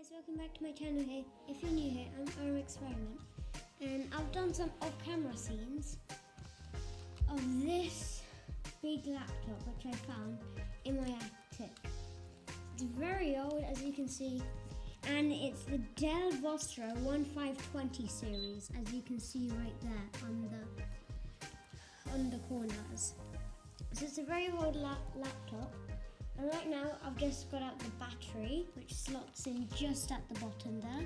guys, welcome back to my channel here. If you're new here, I'm Our Experiment, and I've done some off-camera scenes of this big laptop which I found in my attic. It's very old, as you can see, and it's the Dell Vostro 1520 series, as you can see right there on the corners. So it's a very old laptop. And right now I've just got out the battery, which slots in just at the bottom there.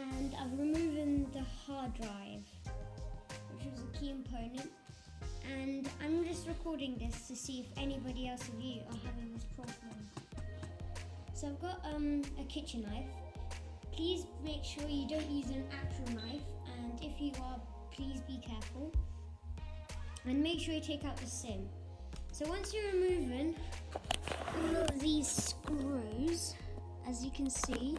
And I've removed the hard drive, which was a key component. And I'm just recording this to see if anybody else of you are having this problem. So I've got a kitchen knife. Please make sure you don't use an actual knife, and if you are, please be careful. And make sure you take out the SIM. So once you're removing all of these screws, as you can see,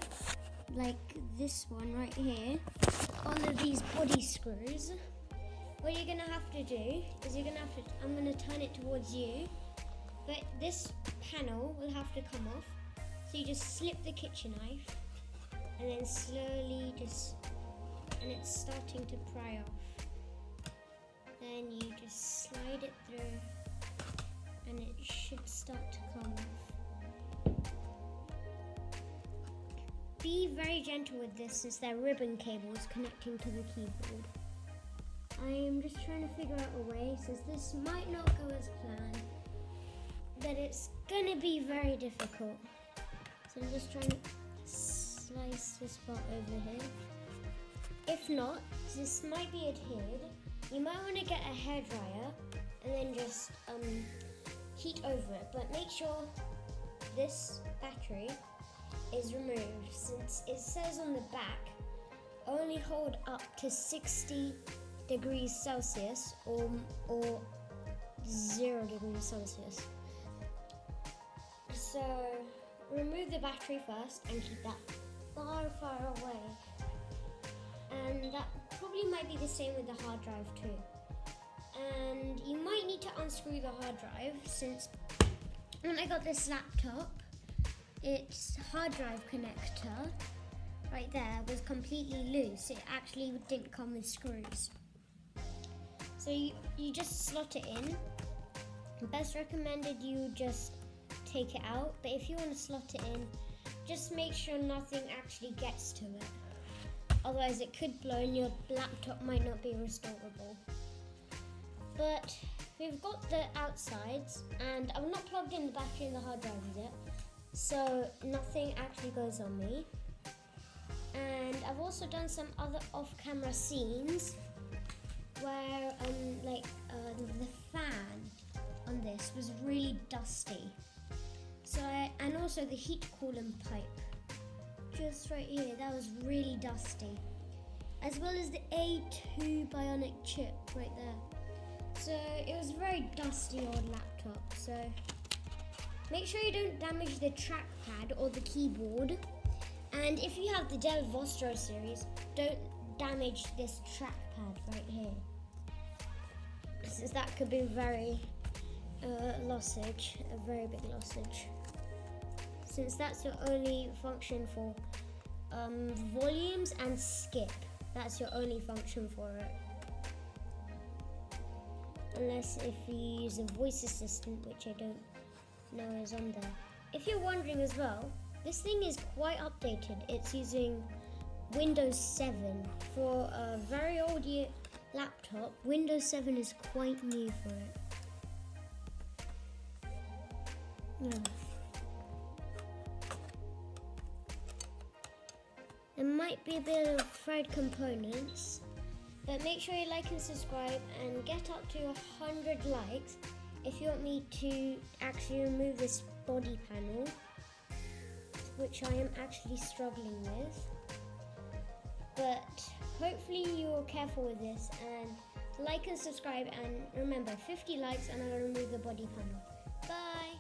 like this one right here, all of these body screws, what you're gonna have to do is I'm gonna turn it towards you, but this panel will have to come off. So you just slip the kitchen knife, and then slowly and it's starting to pry off. Then you just slide it through, and it should start to come off. Be very gentle with this, since they're ribbon cables connecting to the keyboard. I am just trying to figure out a way, since this might not go as planned, that it's gonna be very difficult. So I'm just trying to slice this part over here. If not, this might be adhered, you might want to get a hairdryer and then just heat over it, but make sure this battery is removed, since it says on the back only hold up to 60 degrees Celsius or 0 degrees Celsius. So remove the battery first and keep that far away, and that probably might be the same with the hard drive too. And you might need to unscrew the hard drive, since when I got this laptop, its hard drive connector right there was completely loose. It actually didn't come with screws. So you just slot it in. Best recommended you just take it out, but if you want to slot it in, just make sure nothing actually gets to it. Otherwise it could blow and your laptop might not be restorable. But we've got the outsides, and I've not plugged in the battery and the hard drive yet, so nothing actually goes on me. And I've also done some other off-camera scenes where the fan on this was really dusty. So and also the heat coolant pipe, just right here, that was really dusty, as well as the A2 Bionic chip right there. So it was a very dusty old laptop. So make sure you don't damage the trackpad or the keyboard. And if you have the Dell Vostro series, don't damage this trackpad right here, since that could be very lossage, a very big lossage. Since that's your only function for volumes and skip. That's your only function for it. Unless if you use a voice assistant, which I don't know is on there. If you're wondering as well, this thing is quite updated. It's using Windows 7. For a very old laptop, Windows 7 is quite new for it. Yeah. There might be a bit of fried components, but make sure you like and subscribe and get up to 100 likes if you want me to actually remove this body panel, which I am actually struggling with. But hopefully you're careful with this, and like and subscribe, and remember, 50 likes and I'll remove the body panel. Bye!